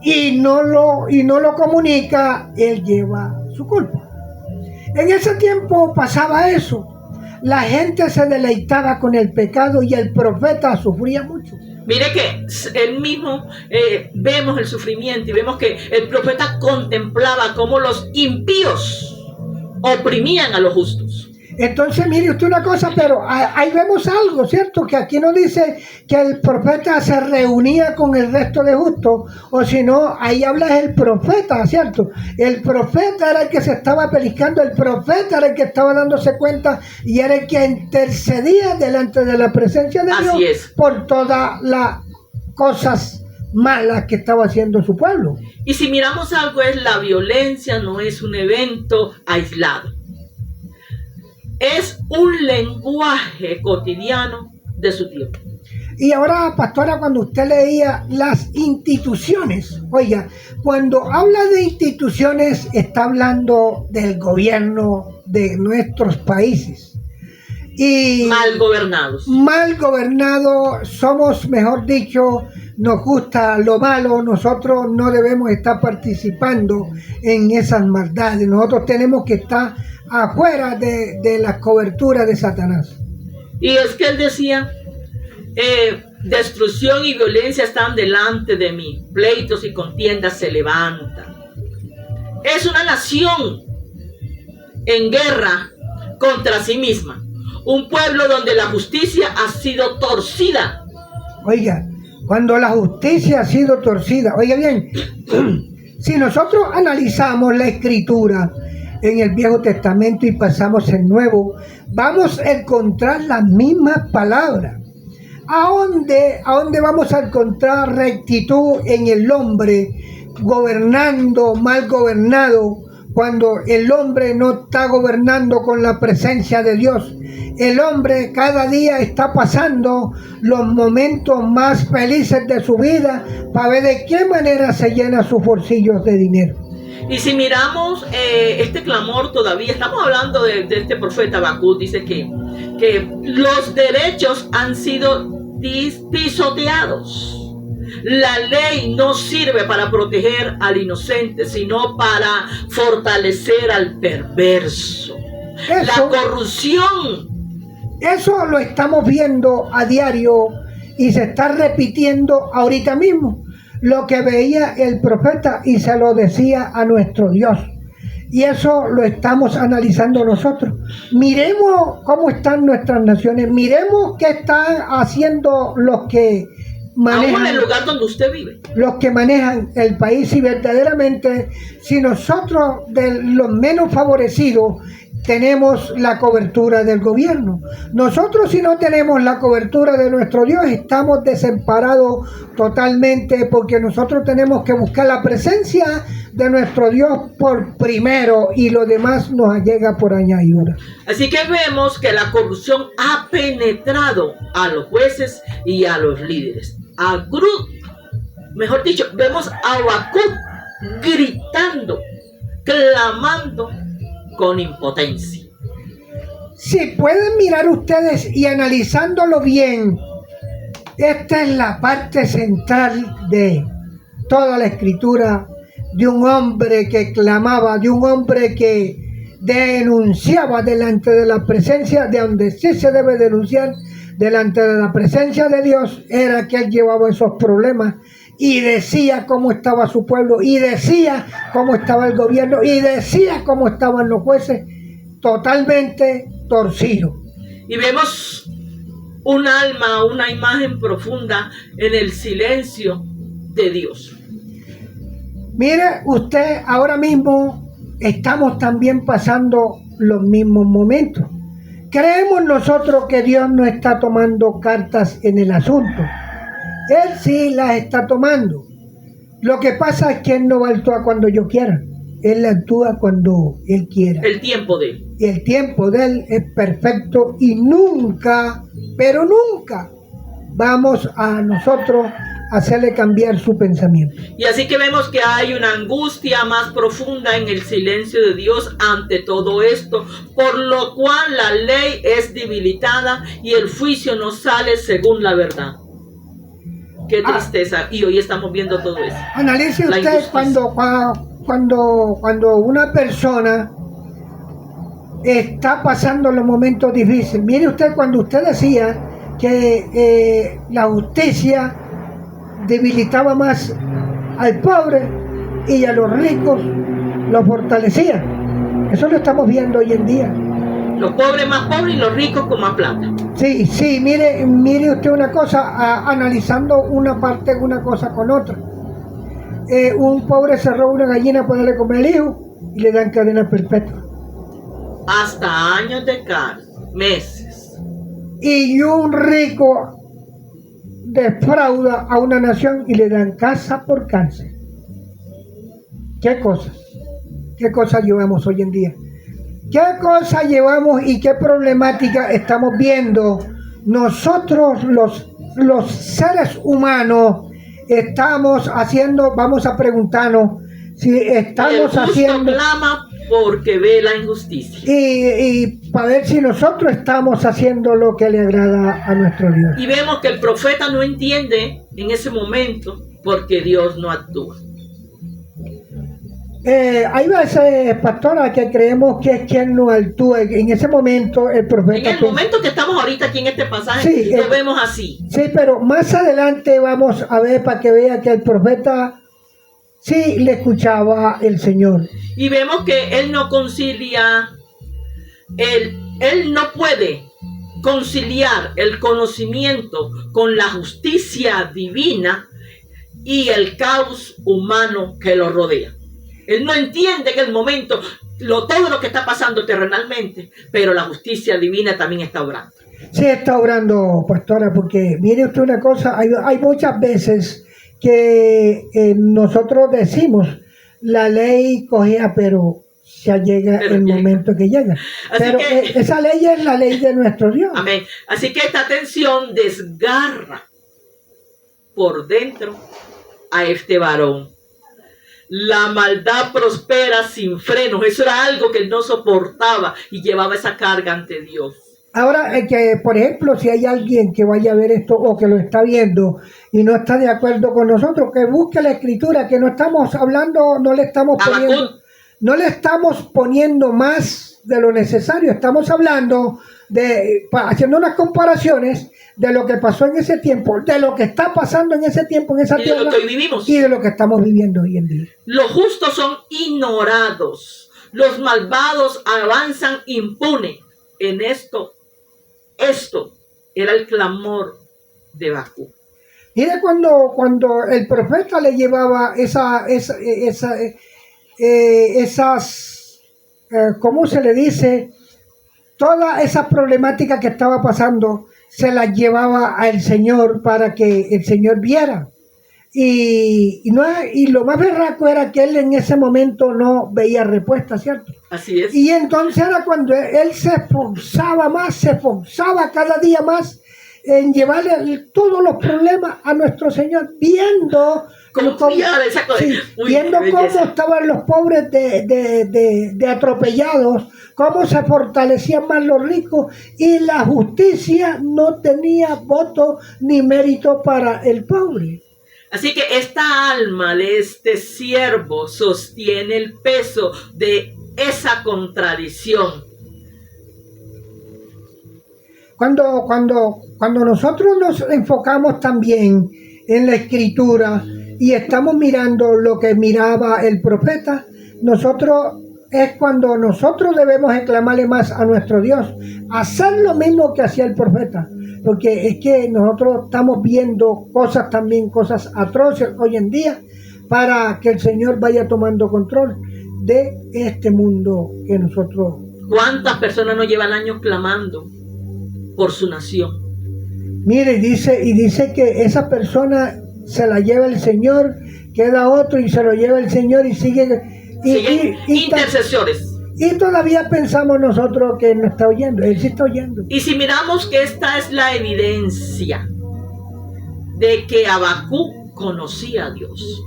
y no lo comunica, él lleva su culpa. En ese tiempo pasaba eso. La gente se deleitaba con el pecado y el profeta sufría mucho. Mire que él mismo vemos el sufrimiento y vemos que el profeta contemplaba cómo los impíos oprimían a los justos. Entonces, mire usted una cosa, pero ahí vemos algo, ¿cierto? Que aquí no dice que el profeta se reunía con el resto de justos, o si no, ahí habla el profeta, ¿cierto? El profeta era el que se estaba pellizcando, el profeta era el que estaba dándose cuenta y era el que intercedía delante de la presencia de Dios por todas las cosas malas que estaba haciendo su pueblo. Y si miramos algo, es la violencia, no es un evento aislado. Es un lenguaje cotidiano de su tiempo. Y ahora, pastora, cuando usted leía las instituciones, oiga, cuando habla de instituciones, está hablando del gobierno de nuestros países. Y Mal gobernados. mal gobernados, somos, mejor dicho, nos gusta lo malo, nosotros no debemos estar participando en esas maldades, nosotros tenemos que estar afuera de las coberturas de Satanás. Y es que él decía, destrucción y violencia están delante de mí, pleitos y contiendas se levantan. Es una nación en guerra contra sí misma, un pueblo donde la justicia ha sido torcida. Oiga, cuando la justicia ha sido torcida, oiga bien, si nosotros analizamos la escritura en el Viejo Testamento y pasamos el Nuevo, vamos a encontrar las mismas palabras. ¿A dónde vamos a encontrar rectitud en el hombre gobernando, mal gobernado, cuando el hombre no está gobernando con la presencia de Dios? El hombre cada día está pasando los momentos más felices de su vida para ver de qué manera se llena sus bolsillos de dinero. Y si miramos este clamor todavía, estamos hablando de este profeta Habacuc, dice que los derechos han sido pisoteados. La ley no sirve para proteger al inocente, sino para fortalecer al perverso. La corrupción. Eso lo estamos viendo a diario y se está repitiendo ahorita mismo. Lo que veía el profeta y se lo decía a nuestro Dios. Y eso lo estamos analizando nosotros. Miremos cómo están nuestras naciones. Miremos qué están haciendo los que manejan, aún en el lugar donde usted vive, los que manejan el país. Y verdaderamente, si nosotros de los menos favorecidos tenemos la cobertura del gobierno, nosotros si no tenemos la cobertura de nuestro Dios, estamos desamparados totalmente, porque nosotros tenemos que buscar la presencia de nuestro Dios por primero y lo demás nos llega por añadidura. Así que vemos que la corrupción ha penetrado a los jueces y a los líderes. Mejor dicho, vemos a Habacuc gritando, clamando con impotencia. Si pueden mirar ustedes y analizándolo bien, esta es la parte central de toda la escritura, de un hombre que clamaba, de un hombre que denunciaba delante de la presencia, de donde sí se debe denunciar, delante de la presencia de Dios, era que él llevaba esos problemas y decía cómo estaba su pueblo, y decía cómo estaba el gobierno, y decía cómo estaban los jueces, totalmente torcidos. Y vemos un alma, una imagen profunda en el silencio de Dios. Mire usted, ahora mismo estamos también pasando los mismos momentos. Creemos nosotros que Dios no está tomando cartas en el asunto. Él sí las está tomando. Lo que pasa es que Él no va a actuar cuando yo quiera. Él actúa cuando Él quiera. El tiempo de Él. Y el tiempo de Él es perfecto y nunca, pero nunca, vamos a nosotros hacerle cambiar su pensamiento. Y así que vemos que hay una angustia más profunda en el silencio de Dios ante todo esto, por lo cual la ley es debilitada y el juicio no sale según la verdad. Qué tristeza. Y hoy estamos viendo todo eso. Analice usted cuando una persona está pasando los momentos difíciles. Mire usted, cuando usted decía que la justicia debilitaba más al pobre y a los ricos los fortalecía. Eso lo estamos viendo hoy en día. Los pobres más pobres y los ricos con más plata. Sí, mire usted una cosa, analizando una parte, una cosa con otra. Un pobre se roba una gallina para darle comer al hijo y le dan cadena perpetua. Hasta años de cárcel, meses. Y un rico defrauda a una nación y le dan casa por cárcel. ¿Qué cosas llevamos hoy en día? ¿Qué cosas llevamos y qué problemática estamos viendo nosotros los seres humanos estamos haciendo? Vamos a preguntarnos si estamos haciendo... clama porque ve la injusticia. Y para ver si nosotros estamos haciendo lo que le agrada a nuestro Dios. Y vemos que el profeta no entiende en ese momento porque Dios no actúa. Hay veces, pastora, que creemos que es quien no actúa. En ese momento el profeta... En el momento que estamos ahorita aquí en este pasaje, sí, lo vemos así. Sí, pero más adelante vamos a ver para que vea que el profeta sí le escuchaba el Señor. Y vemos que él no concilia, él no puede conciliar el conocimiento con la justicia divina y el caos humano que lo rodea. Él no entiende en el momento todo lo que está pasando terrenalmente, pero la justicia divina también está obrando. Sí, está obrando, pastora, porque mire usted una cosa, hay muchas veces que nosotros decimos, la ley cogea, pero ya llega el momento que llega. Pero esa ley es la ley de nuestro Dios. Amén. Así que esta tensión desgarra por dentro a este varón. La maldad prospera sin frenos. Eso era algo que él no soportaba y llevaba esa carga ante Dios. Ahora, que por ejemplo, si hay alguien que vaya a ver esto o que lo está viendo y no está de acuerdo con nosotros, que busque la escritura, que no estamos hablando, no le estamos poniendo más de lo necesario. Estamos hablando haciendo unas comparaciones de lo que pasó en ese tiempo, de lo que está pasando en ese tiempo, en esa tierra, de lo que hoy vivimos y de lo que estamos viviendo hoy en día. Los justos son ignorados, los malvados avanzan impune. En esto era el clamor de Habacuc. Mire cuando el profeta le llevaba esas, ¿cómo se le dice? Toda esa problemática que estaba pasando, se las llevaba al Señor para que el Señor viera. Y lo más berraco era que él en ese momento no veía respuesta, ¿cierto? Así es. Y entonces era cuando él se esforzaba cada día más en llevarle todos los problemas a nuestro Señor, viendo cómo estaban los pobres de atropellados, cómo se fortalecían más los ricos, y la justicia no tenía voto ni mérito para el pobre. Así que esta alma de este siervo sostiene el peso de esa contradicción. Cuando nosotros nos enfocamos también en la escritura y estamos mirando lo que miraba el profeta, es cuando nosotros debemos exclamarle más a nuestro Dios, hacer lo mismo que hacía el profeta, porque es que nosotros estamos viendo cosas atroces hoy en día, para que el Señor vaya tomando control de este mundo que nosotros... ¿Cuántas personas no llevan años clamando por su nación? Mire, y dice que esa persona se la lleva el Señor, queda otro y se lo lleva el Señor y siguen intercesores. Y todavía pensamos nosotros que no está oyendo, él sí está oyendo. Y si miramos que esta es la evidencia de que Habacuc conocía a Dios.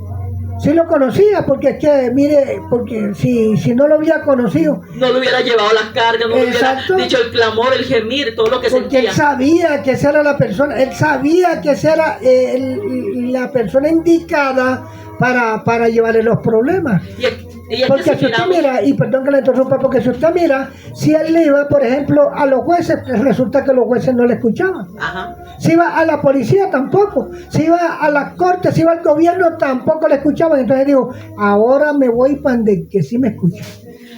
Sí lo conocía, porque es que, mire, porque si no lo hubiera conocido, no le hubiera llevado las cargas, no le hubiera dicho el clamor, el gemir, todo lo que porque sentía. Él sabía que esa era la persona, él sabía que esa era la persona indicada para llevarle los problemas. Porque si usted mira, y perdón que le interrumpa, porque si usted mira, si él iba, por ejemplo, a los jueces, resulta que los jueces no le escuchaban. Ajá. Si iba a la policía, tampoco. Si iba a las cortes, si iba al gobierno, tampoco le escuchaban. Entonces digo, ahora me voy para donde que sí me escuchan.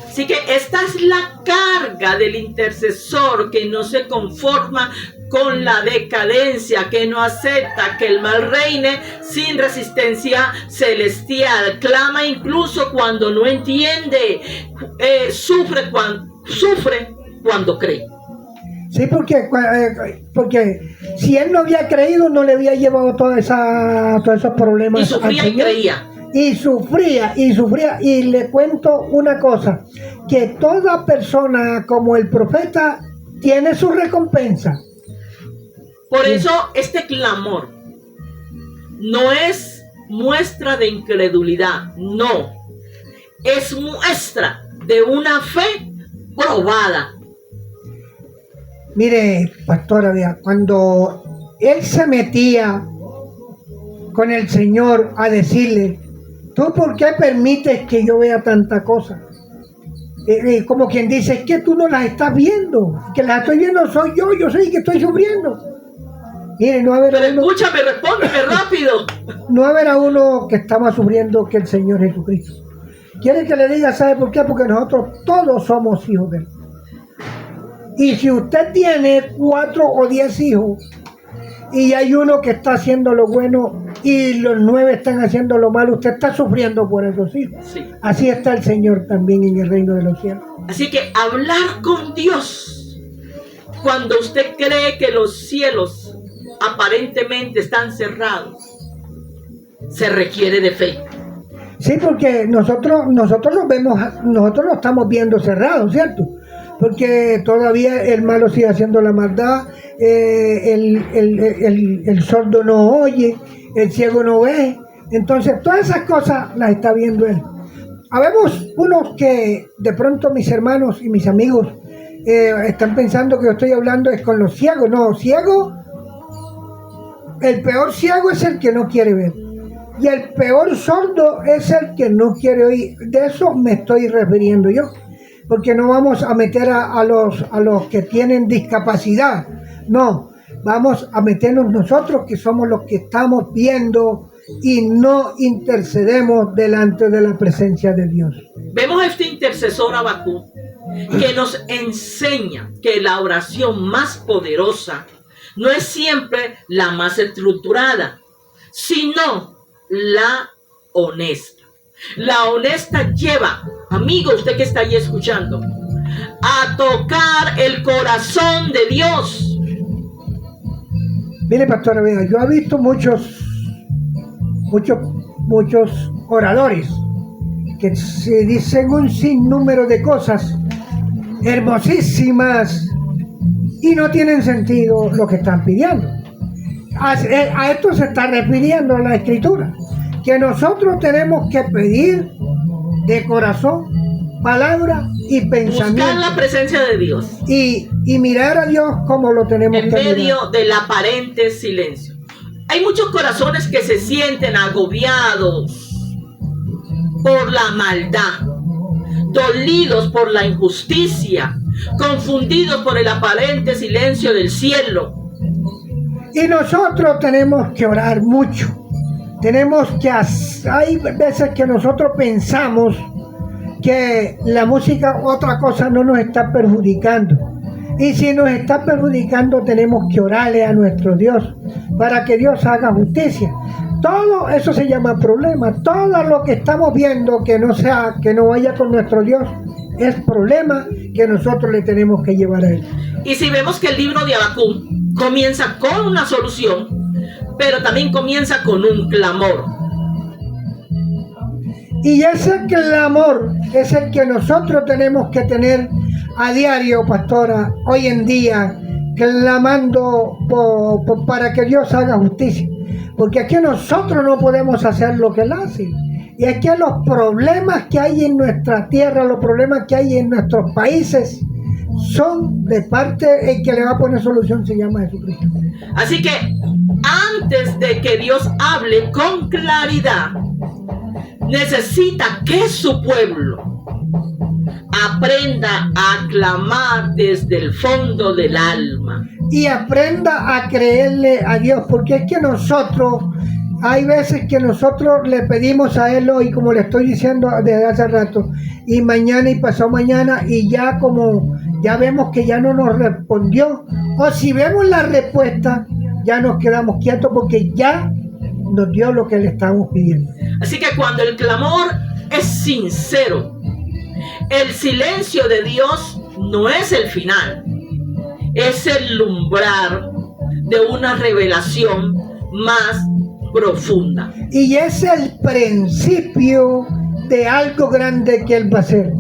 Así que esta es la carga del intercesor que no se conforma con la decadencia, que no acepta que el mal reine sin resistencia celestial. Clama incluso cuando no entiende, sufre cuando cree. Sí, porque si él no había creído, no le había llevado todos esos problemas. Y sufría y creía. Y sufría. Y le cuento una cosa, que toda persona como el profeta tiene su recompensa. Por eso este clamor no es muestra de incredulidad, no. Es muestra de una fe probada. Mire, pastora, vea, cuando él se metía con el Señor a decirle, ¿tú por qué permites que yo vea tanta cosa? Como quien dice, es que tú no las estás viendo, que las estoy viendo soy yo soy el que estoy sufriendo. Mire, no haber Pero escúchame, respóndeme rápido. No haber a uno que está más sufriendo que el Señor Jesucristo. ¿Quiere que le diga, sabe por qué? Porque nosotros todos somos hijos de él. Y si usted tiene 4 o 10 hijos y hay uno que está haciendo lo bueno y los 9 están haciendo lo malo, usted está sufriendo por esos hijos. Sí. Así está el Señor también en el reino de los cielos. Así que hablar con Dios cuando usted cree que los cielos aparentemente están cerrados, se requiere de fe. Sí, porque nosotros lo estamos viendo cerrado, ¿cierto? Porque todavía el malo sigue haciendo la maldad, el sordo no oye, el ciego no ve. Entonces todas esas cosas las está viendo él. Habemos unos que de pronto mis hermanos y mis amigos están pensando que yo estoy hablando es con los ciegos. No, el peor ciego es el que no quiere ver. Y el peor sordo es el que no quiere oír. De eso me estoy refiriendo yo. Porque no vamos a meter a los que tienen discapacidad. No, vamos a meternos nosotros que somos los que estamos viendo y no intercedemos delante de la presencia de Dios. Vemos a este intercesor Habacuc que nos enseña que la oración más poderosa no es siempre la más estructurada, sino la honesta. La honesta lleva, amigo, usted que está ahí escuchando, a tocar el corazón de Dios. Mire, pastora, vea, yo he visto muchos oradores que se dicen un sinnúmero de cosas hermosísimas y no tienen sentido lo que están pidiendo. A esto se está refiriendo la Escritura, que nosotros tenemos que pedir de corazón, palabra y pensamiento. Buscar la presencia de Dios. Y mirar a Dios como lo tenemos que mirar. En medio del aparente silencio. Hay muchos corazones que se sienten agobiados por la maldad, dolidos por la injusticia, confundidos por el aparente silencio del cielo. Y nosotros tenemos que orar mucho. Hay veces que nosotros pensamos que la música, otra cosa, no nos está perjudicando. Y si nos está perjudicando, tenemos que orarle a nuestro Dios para que Dios haga justicia. Todo eso se llama problema. Todo lo que estamos viendo que no vaya con nuestro Dios es problema que nosotros le tenemos que llevar a él. Y si vemos que el libro de Habacuc comienza con una solución, pero también comienza con un clamor. Y ese clamor es el que nosotros tenemos que tener a diario, pastora, hoy en día, clamando para que Dios haga justicia. Porque aquí nosotros no podemos hacer lo que Él hace. Y es que los problemas que hay en nuestra tierra, los problemas que hay en nuestros países, son de parte, el que le va a poner solución se llama Jesucristo. Así que antes de que Dios hable con claridad, necesita que su pueblo aprenda a clamar desde el fondo del alma. Y aprenda a creerle a Dios, porque es que nosotros, hay veces que nosotros le pedimos a Él hoy, como le estoy diciendo desde hace rato, y mañana y pasado mañana, y ya vemos que ya no nos respondió, o si vemos la respuesta, ya nos quedamos quietos porque ya nos dio lo que le estamos pidiendo. Así que cuando el clamor es sincero, el silencio de Dios no es el final. es el umbral de una revelación más profunda. Y es el principio de algo grande que Él va a hacer.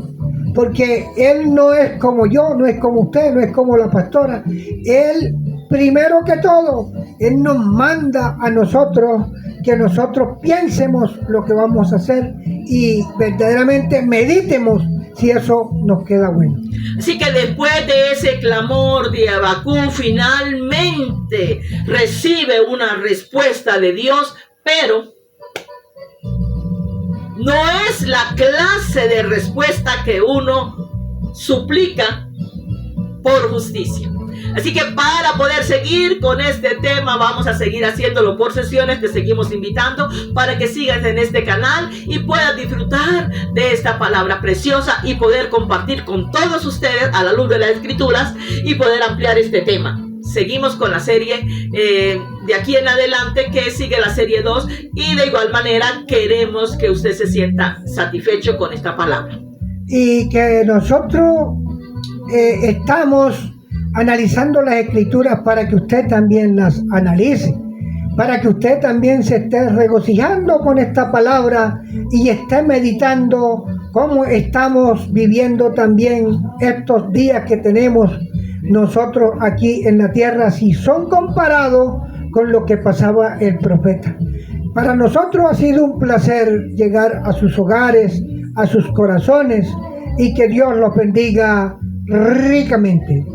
Porque Él no es como yo, no es como usted, no es como la pastora. Él, primero que todo, Él nos manda a nosotros que nosotros piensemos lo que vamos a hacer y verdaderamente meditemos si eso nos queda bueno. Así que después de ese clamor de Habacuc, finalmente recibe una respuesta de Dios, pero no es la clase de respuesta que uno suplica por justicia. Así que para poder seguir con este tema, vamos a seguir haciéndolo por sesiones. Te seguimos invitando para que sigas en este canal y puedas disfrutar de esta palabra preciosa y poder compartir con todos ustedes a la luz de las Escrituras y poder ampliar este tema. Seguimos con la serie de aquí en adelante, que sigue la serie 2, y de igual manera queremos que usted se sienta satisfecho con esta palabra. Y que nosotros estamos analizando las Escrituras para que usted también las analice, para que usted también se esté regocijando con esta palabra y esté meditando cómo estamos viviendo también estos días que tenemos nosotros aquí en la tierra, si son comparados con lo que pasaba el profeta. Para nosotros ha sido un placer llegar a sus hogares, a sus corazones, y que Dios los bendiga ricamente.